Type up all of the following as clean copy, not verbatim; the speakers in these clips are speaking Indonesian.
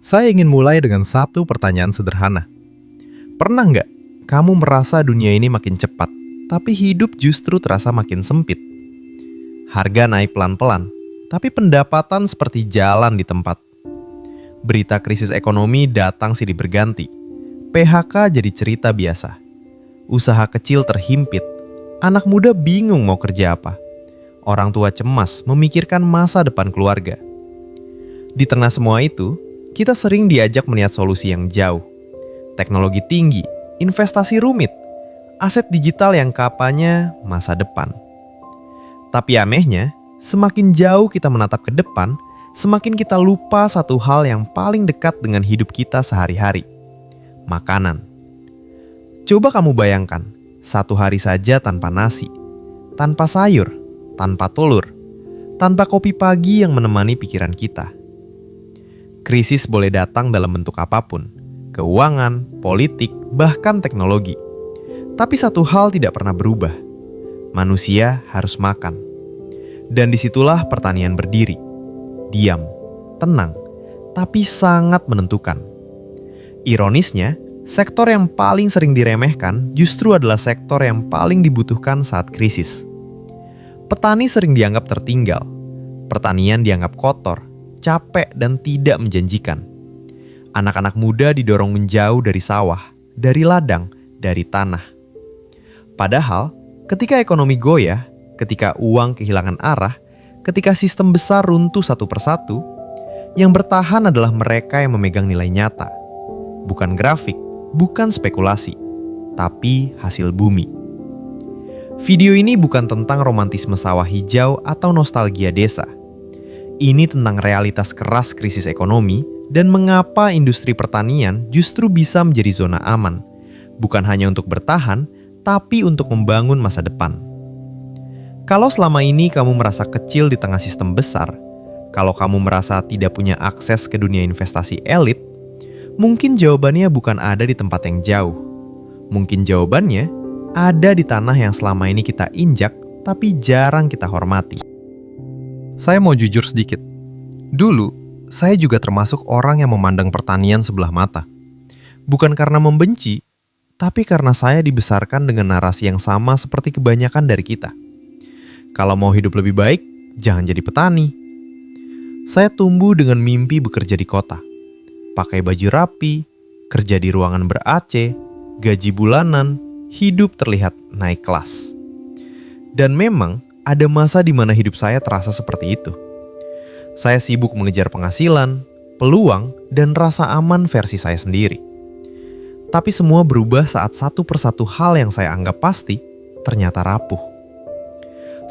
Saya ingin mulai dengan satu pertanyaan sederhana. Pernah nggak kamu merasa dunia ini makin cepat, tapi hidup justru terasa makin sempit? Harga naik pelan-pelan, tapi pendapatan seperti jalan di tempat. Berita krisis ekonomi datang silih berganti. PHK jadi cerita biasa. Usaha kecil terhimpit. Anak muda bingung mau kerja apa. Orang tua cemas memikirkan masa depan keluarga. Di tengah semua itu, kita sering diajak melihat solusi yang jauh. Teknologi tinggi, investasi rumit, aset digital yang kapannya masa depan. Tapi anehnya, semakin jauh kita menatap ke depan, semakin kita lupa satu hal yang paling dekat dengan hidup kita sehari-hari. Makanan. Coba kamu bayangkan, satu hari saja tanpa nasi, tanpa sayur, tanpa telur, tanpa kopi pagi yang menemani pikiran kita. Krisis boleh datang dalam bentuk apapun, keuangan, politik, bahkan teknologi. Tapi satu hal tidak pernah berubah, manusia harus makan. Dan disitulah pertanian berdiri, diam, tenang, tapi sangat menentukan. Ironisnya, sektor yang paling sering diremehkan justru adalah sektor yang paling dibutuhkan saat krisis. Petani sering dianggap tertinggal, pertanian dianggap kotor, capek dan tidak menjanjikan. Anak-anak muda didorong menjauh dari sawah, dari ladang, dari tanah. Padahal, ketika ekonomi goyah, ketika uang kehilangan arah, ketika sistem besar runtuh satu persatu, yang bertahan adalah mereka yang memegang nilai nyata. Bukan grafik, bukan spekulasi, tapi hasil bumi. Video ini bukan tentang romantisme sawah hijau atau nostalgia desa. Ini tentang realitas keras krisis ekonomi dan mengapa industri pertanian justru bisa menjadi zona aman, bukan hanya untuk bertahan, tapi untuk membangun masa depan. Kalau selama ini kamu merasa kecil di tengah sistem besar, kalau kamu merasa tidak punya akses ke dunia investasi elit, mungkin jawabannya bukan ada di tempat yang jauh. Mungkin jawabannya ada di tanah yang selama ini kita injak, tapi jarang kita hormati. Saya mau jujur sedikit. Dulu, saya juga termasuk orang yang memandang pertanian sebelah mata. Bukan karena membenci, tapi karena saya dibesarkan dengan narasi yang sama seperti kebanyakan dari kita. Kalau mau hidup lebih baik, jangan jadi petani. Saya tumbuh dengan mimpi bekerja di kota. Pakai baju rapi, kerja di ruangan ber-AC, gaji bulanan, hidup terlihat naik kelas. Dan memang, ada masa di mana hidup saya terasa seperti itu. Saya sibuk mengejar penghasilan, peluang, dan rasa aman versi saya sendiri. Tapi semua berubah saat satu persatu hal yang saya anggap pasti ternyata rapuh.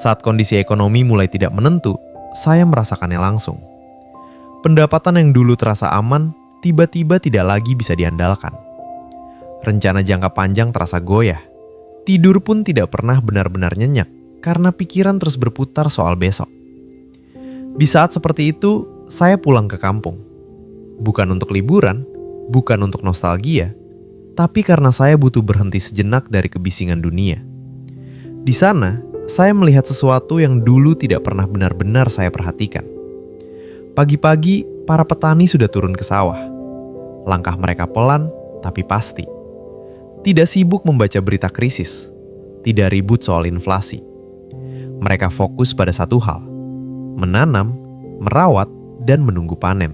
Saat kondisi ekonomi mulai tidak menentu, saya merasakannya langsung. Pendapatan yang dulu terasa aman, tiba-tiba tidak lagi bisa diandalkan. Rencana jangka panjang terasa goyah. Tidur pun tidak pernah benar-benar nyenyak, karena pikiran terus berputar soal besok. Di saat seperti itu, saya pulang ke kampung. Bukan untuk liburan, bukan untuk nostalgia, tapi karena saya butuh berhenti sejenak dari kebisingan dunia. Di sana, saya melihat sesuatu yang dulu tidak pernah benar-benar saya perhatikan. Pagi-pagi, para petani sudah turun ke sawah. Langkah mereka pelan, tapi pasti. Tidak sibuk membaca berita krisis, tidak ribut soal inflasi. Mereka fokus pada satu hal, menanam, merawat, dan menunggu panen.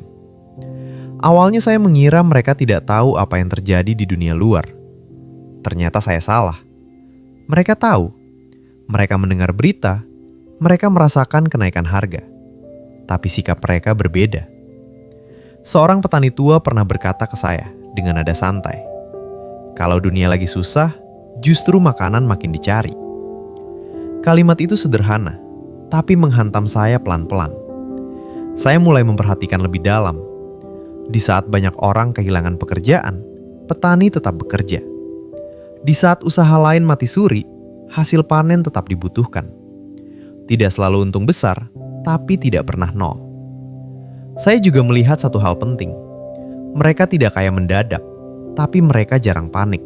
Awalnya saya mengira mereka tidak tahu apa yang terjadi di dunia luar. Ternyata saya salah. Mereka tahu. Mereka mendengar berita, mereka merasakan kenaikan harga. Tapi sikap mereka berbeda. Seorang petani tua pernah berkata ke saya dengan nada santai, "Kalau dunia lagi susah, justru makanan makin dicari." Kalimat itu sederhana, tapi menghantam saya pelan-pelan. Saya mulai memperhatikan lebih dalam. Di saat banyak orang kehilangan pekerjaan, petani tetap bekerja. Di saat usaha lain mati suri, hasil panen tetap dibutuhkan. Tidak selalu untung besar, tapi tidak pernah nol. Saya juga melihat satu hal penting. Mereka tidak kaya mendadak, tapi mereka jarang panik.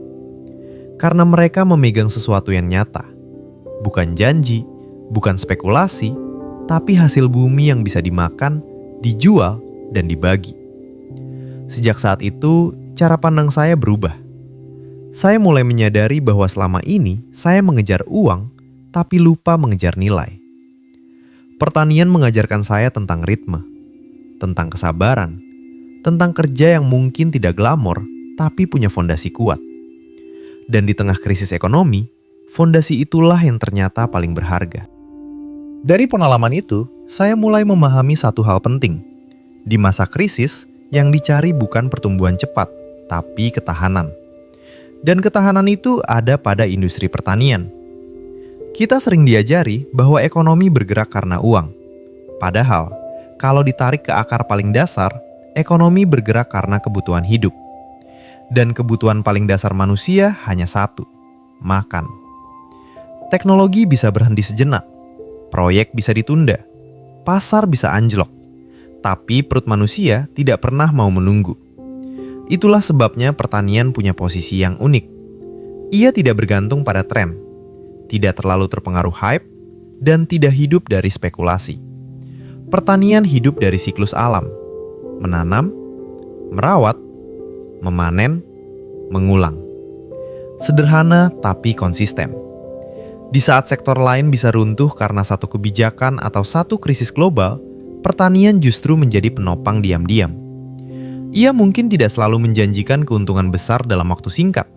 Karena mereka memegang sesuatu yang nyata. Bukan janji, bukan spekulasi, tapi hasil bumi yang bisa dimakan, dijual, dan dibagi. Sejak saat itu, cara pandang saya berubah. Saya mulai menyadari bahwa selama ini saya mengejar uang, tapi lupa mengejar nilai. Pertanian mengajarkan saya tentang ritme, tentang kesabaran, tentang kerja yang mungkin tidak glamor, tapi punya fondasi kuat. Dan di tengah krisis ekonomi, fondasi itulah yang ternyata paling berharga. Dari pengalaman itu, saya mulai memahami satu hal penting. Di masa krisis, yang dicari bukan pertumbuhan cepat, tapi ketahanan. Dan ketahanan itu ada pada industri pertanian. Kita sering diajari bahwa ekonomi bergerak karena uang. Padahal, kalau ditarik ke akar paling dasar, ekonomi bergerak karena kebutuhan hidup. Dan kebutuhan paling dasar manusia hanya satu, makan. Teknologi bisa berhenti sejenak, proyek bisa ditunda, pasar bisa anjlok. Tapi perut manusia tidak pernah mau menunggu. Itulah sebabnya pertanian punya posisi yang unik. Ia tidak bergantung pada tren, tidak terlalu terpengaruh hype, dan tidak hidup dari spekulasi. Pertanian hidup dari siklus alam, menanam, merawat, memanen, mengulang. Sederhana tapi konsisten. Di saat sektor lain bisa runtuh karena satu kebijakan atau satu krisis global, pertanian justru menjadi penopang diam-diam. Ia mungkin tidak selalu menjanjikan keuntungan besar dalam waktu singkat,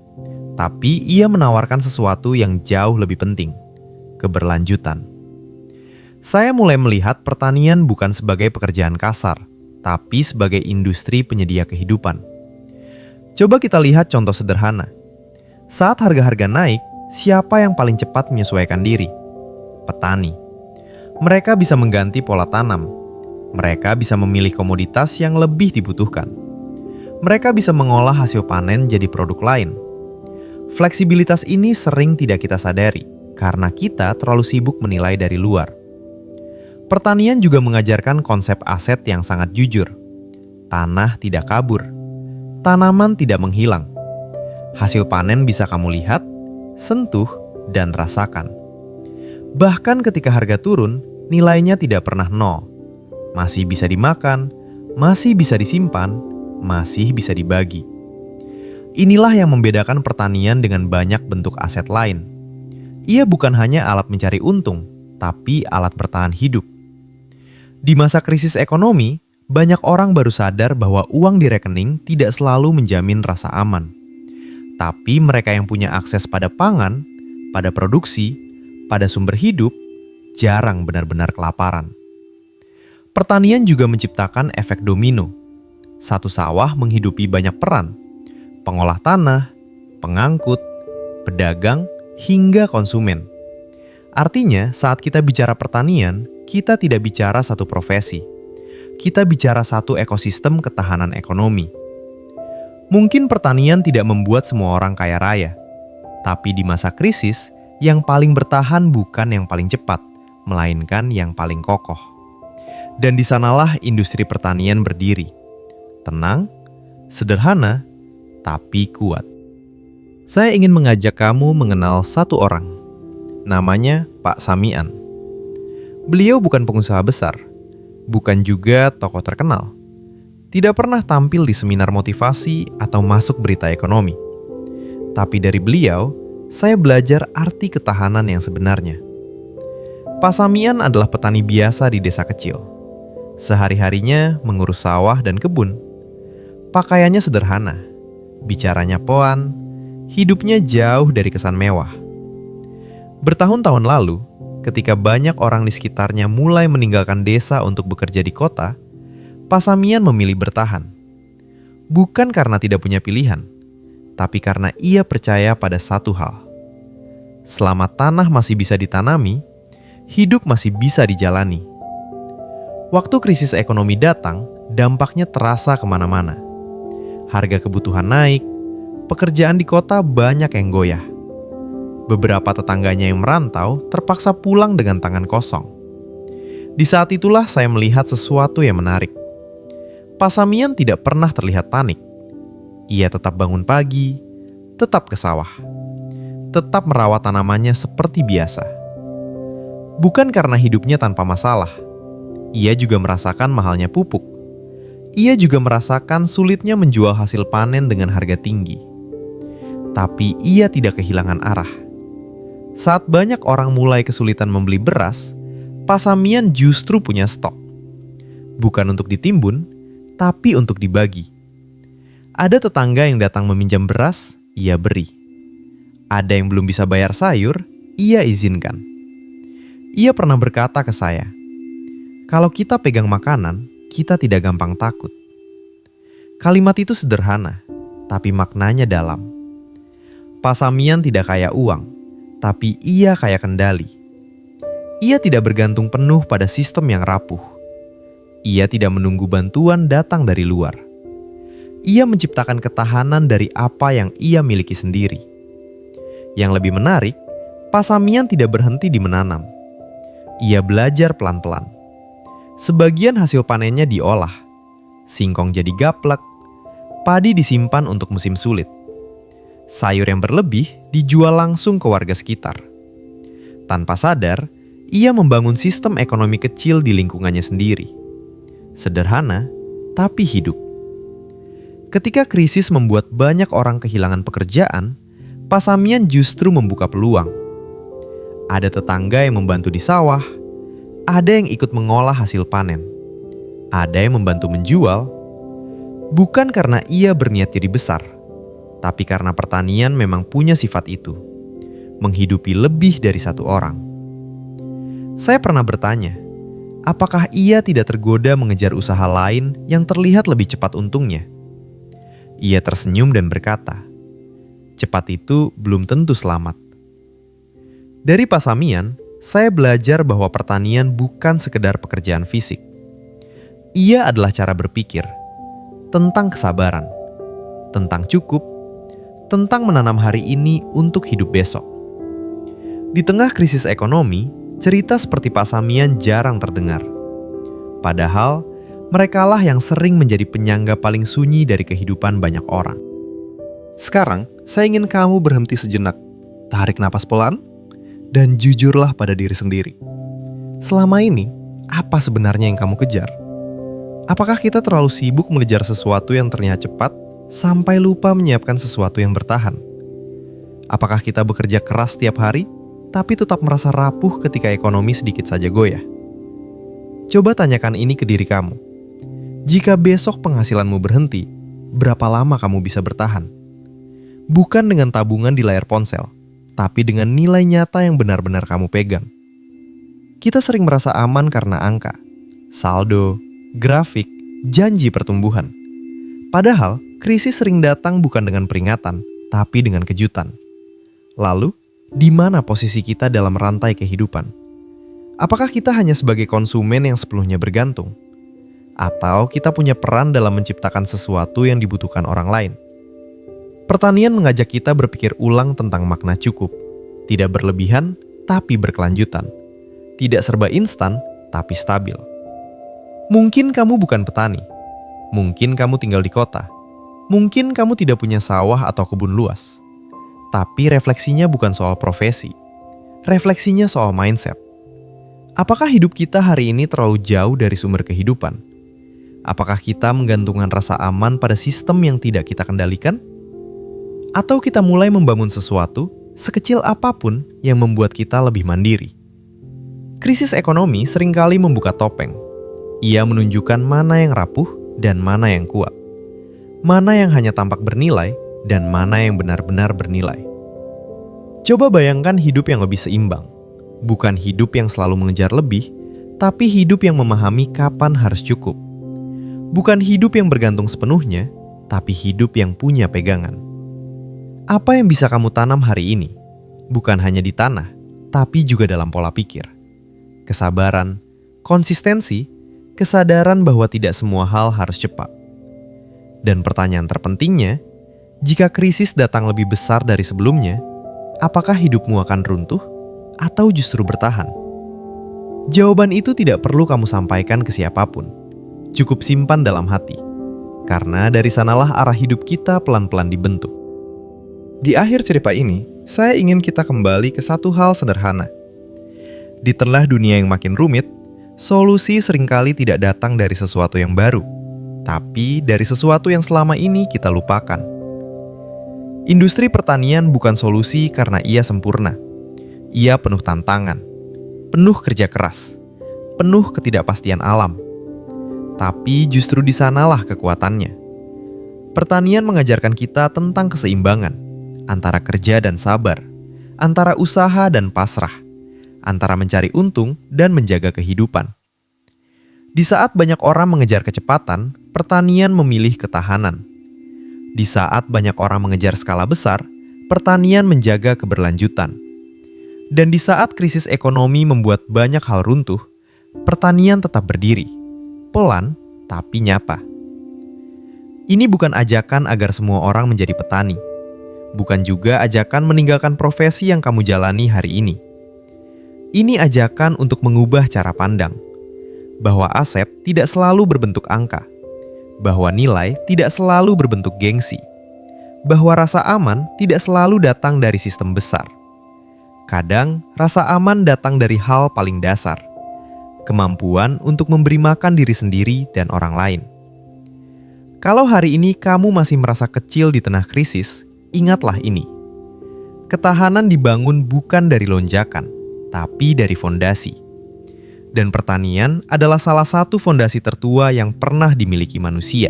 tapi ia menawarkan sesuatu yang jauh lebih penting, keberlanjutan. Saya mulai melihat pertanian bukan sebagai pekerjaan kasar, tapi sebagai industri penyedia kehidupan. Coba kita lihat contoh sederhana. Saat harga-harga naik, siapa yang paling cepat menyesuaikan diri? Petani. Mereka bisa mengganti pola tanam. Mereka bisa memilih komoditas yang lebih dibutuhkan. Mereka bisa mengolah hasil panen jadi produk lain. Fleksibilitas ini sering tidak kita sadari, karena kita terlalu sibuk menilai dari luar. Pertanian juga mengajarkan konsep aset yang sangat jujur. Tanah tidak kabur. Tanaman tidak menghilang. Hasil panen bisa kamu lihat, sentuh, dan rasakan. Bahkan ketika harga turun, nilainya tidak pernah nol. Masih bisa dimakan, masih bisa disimpan, masih bisa dibagi. Inilah yang membedakan pertanian dengan banyak bentuk aset lain. Ia bukan hanya alat mencari untung, tapi alat bertahan hidup. Di masa krisis ekonomi, banyak orang baru sadar bahwa uang di rekening tidak selalu menjamin rasa aman. Tapi mereka yang punya akses pada pangan, pada produksi, pada sumber hidup, jarang benar-benar kelaparan. Pertanian juga menciptakan efek domino. Satu sawah menghidupi banyak peran. Pengolah tanah, pengangkut, pedagang, hingga konsumen. Artinya, saat kita bicara pertanian, kita tidak bicara satu profesi. Kita bicara satu ekosistem ketahanan ekonomi. Mungkin pertanian tidak membuat semua orang kaya raya. Tapi di masa krisis, yang paling bertahan bukan yang paling cepat, melainkan yang paling kokoh. Dan di sanalah industri pertanian berdiri. Tenang, sederhana, tapi kuat. Saya ingin mengajak kamu mengenal satu orang. Namanya Pak Samian. Beliau bukan pengusaha besar, bukan juga tokoh terkenal. Tidak pernah tampil di seminar motivasi atau masuk berita ekonomi. Tapi dari beliau, saya belajar arti ketahanan yang sebenarnya. Pak Samian adalah petani biasa di desa kecil. Sehari-harinya mengurus sawah dan kebun. Pakaiannya sederhana, bicaranya pelan, hidupnya jauh dari kesan mewah. Bertahun-tahun lalu, ketika banyak orang di sekitarnya mulai meninggalkan desa untuk bekerja di kota, Pak Samian memilih bertahan. Bukan karena tidak punya pilihan, tapi karena ia percaya pada satu hal. Selama tanah masih bisa ditanami, hidup masih bisa dijalani. Waktu krisis ekonomi datang, dampaknya terasa kemana-mana. Harga kebutuhan naik, pekerjaan di kota banyak yang goyah. Beberapa tetangganya yang merantau terpaksa pulang dengan tangan kosong. Di saat itulah saya melihat sesuatu yang menarik. Pak Samian tidak pernah terlihat panik. Ia tetap bangun pagi, tetap ke sawah, tetap merawat tanamannya seperti biasa. Bukan karena hidupnya tanpa masalah. Ia juga merasakan mahalnya pupuk. Ia juga merasakan sulitnya menjual hasil panen dengan harga tinggi. Tapi ia tidak kehilangan arah. Saat banyak orang mulai kesulitan membeli beras, Pasamian justru punya stok. Bukan untuk ditimbun, tapi untuk dibagi. Ada tetangga yang datang meminjam beras, ia beri. Ada yang belum bisa bayar sayur, ia izinkan. Ia pernah berkata ke saya, "Kalau kita pegang makanan, kita tidak gampang takut." Kalimat itu sederhana, tapi maknanya dalam. Pasamian tidak kaya uang, tapi ia kaya kendali. Ia tidak bergantung penuh pada sistem yang rapuh. Ia tidak menunggu bantuan datang dari luar. Ia menciptakan ketahanan dari apa yang ia miliki sendiri. Yang lebih menarik, Pasamian tidak berhenti di menanam. Ia belajar pelan-pelan. Sebagian hasil panennya diolah. Singkong jadi gaplek, padi disimpan untuk musim sulit. Sayur yang berlebih dijual langsung ke warga sekitar. Tanpa sadar, ia membangun sistem ekonomi kecil di lingkungannya sendiri. Sederhana, tapi hidup. Ketika krisis membuat banyak orang kehilangan pekerjaan, Pasamian justru membuka peluang. Ada tetangga yang membantu di sawah, ada yang ikut mengolah hasil panen, ada yang membantu menjual. Bukan karena ia berniat jadi besar, tapi karena pertanian memang punya sifat itu, menghidupi lebih dari satu orang. Saya pernah bertanya, apakah ia tidak tergoda mengejar usaha lain yang terlihat lebih cepat untungnya? Ia tersenyum dan berkata, cepat itu belum tentu selamat. Dari Pasamian, saya belajar bahwa pertanian bukan sekedar pekerjaan fisik. Ia adalah cara berpikir, tentang kesabaran, tentang cukup, tentang menanam hari ini untuk hidup besok. Di tengah krisis ekonomi, cerita seperti Pasamian jarang terdengar. Padahal, merekalah yang sering menjadi penyangga paling sunyi dari kehidupan banyak orang. Sekarang, saya ingin kamu berhenti sejenak, tarik napas pelan, dan jujurlah pada diri sendiri. Selama ini, apa sebenarnya yang kamu kejar? Apakah kita terlalu sibuk mengejar sesuatu yang terlihat cepat, sampai lupa menyiapkan sesuatu yang bertahan? Apakah kita bekerja keras setiap hari, tapi tetap merasa rapuh ketika ekonomi sedikit saja goyah? Coba tanyakan ini ke diri kamu. Jika besok penghasilanmu berhenti, berapa lama kamu bisa bertahan? Bukan dengan tabungan di layar ponsel, tapi dengan nilai nyata yang benar-benar kamu pegang. Kita sering merasa aman karena angka, saldo, grafik, janji pertumbuhan. Padahal, krisis sering datang bukan dengan peringatan, tapi dengan kejutan. Lalu, di mana posisi kita dalam rantai kehidupan? Apakah kita hanya sebagai konsumen yang sepenuhnya bergantung? Atau kita punya peran dalam menciptakan sesuatu yang dibutuhkan orang lain? Pertanian mengajak kita berpikir ulang tentang makna cukup. Tidak berlebihan, tapi berkelanjutan. Tidak serba instan, tapi stabil. Mungkin kamu bukan petani. Mungkin kamu tinggal di kota. Mungkin kamu tidak punya sawah atau kebun luas. Tapi refleksinya bukan soal profesi. Refleksinya soal mindset. Apakah hidup kita hari ini terlalu jauh dari sumber kehidupan? Apakah kita menggantungkan rasa aman pada sistem yang tidak kita kendalikan? Atau kita mulai membangun sesuatu, sekecil apapun yang membuat kita lebih mandiri? Krisis ekonomi seringkali membuka topeng. Ia menunjukkan mana yang rapuh dan mana yang kuat. Mana yang hanya tampak bernilai dan mana yang benar-benar bernilai. Coba bayangkan hidup yang lebih seimbang. Bukan hidup yang selalu mengejar lebih, tapi hidup yang memahami kapan harus cukup. Bukan hidup yang bergantung sepenuhnya, tapi hidup yang punya pegangan. Apa yang bisa kamu tanam hari ini? Bukan hanya di tanah, tapi juga dalam pola pikir. Kesabaran, konsistensi, kesadaran bahwa tidak semua hal harus cepat. Dan pertanyaan terpentingnya, jika krisis datang lebih besar dari sebelumnya, apakah hidupmu akan runtuh atau justru bertahan? Jawaban itu tidak perlu kamu sampaikan ke siapapun. Cukup simpan dalam hati. Karena dari sanalah arah hidup kita pelan-pelan dibentuk. Di akhir cerita ini, saya ingin kita kembali ke satu hal sederhana. Di tengah dunia yang makin rumit, solusi seringkali tidak datang dari sesuatu yang baru, tapi dari sesuatu yang selama ini kita lupakan. Industri pertanian bukan solusi karena ia sempurna. Ia penuh tantangan, penuh kerja keras, penuh ketidakpastian alam. Tapi justru di sanalah kekuatannya. Pertanian mengajarkan kita tentang keseimbangan antara kerja dan sabar, antara usaha dan pasrah, antara mencari untung dan menjaga kehidupan. Di saat banyak orang mengejar kecepatan, pertanian memilih ketahanan. Di saat banyak orang mengejar skala besar, pertanian menjaga keberlanjutan. Dan di saat krisis ekonomi membuat banyak hal runtuh, pertanian tetap berdiri, pelan tapi nyata. Ini bukan ajakan agar semua orang menjadi petani. Bukan juga ajakan meninggalkan profesi yang kamu jalani hari ini. Ini ajakan untuk mengubah cara pandang, bahwa aset tidak selalu berbentuk angka, bahwa nilai tidak selalu berbentuk gengsi, bahwa rasa aman tidak selalu datang dari sistem besar. Kadang, rasa aman datang dari hal paling dasar, kemampuan untuk memberi makan diri sendiri dan orang lain. Kalau hari ini kamu masih merasa kecil di tengah krisis, ingatlah ini. Ketahanan dibangun bukan dari lonjakan, tapi dari fondasi. Dan pertanian adalah salah satu fondasi tertua yang pernah dimiliki manusia.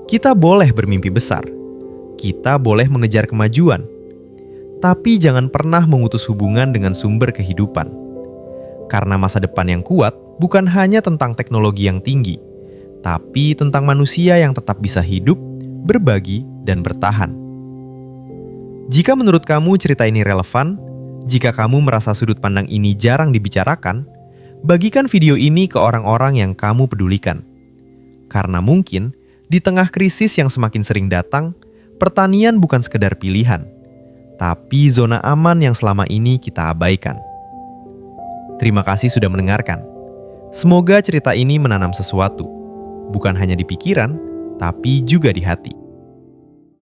Kita boleh bermimpi besar, kita boleh mengejar kemajuan, tapi jangan pernah memutus hubungan dengan sumber kehidupan. Karena masa depan yang kuat bukan hanya tentang teknologi yang tinggi, tapi tentang manusia yang tetap bisa hidup, berbagi, dan bertahan. Jika menurut kamu cerita ini relevan, jika kamu merasa sudut pandang ini jarang dibicarakan, bagikan video ini ke orang-orang yang kamu pedulikan. Karena mungkin, di tengah krisis yang semakin sering datang, pertanian bukan sekedar pilihan, tapi zona aman yang selama ini kita abaikan. Terima kasih sudah mendengarkan. Semoga cerita ini menanam sesuatu, bukan hanya di pikiran, tapi juga di hati.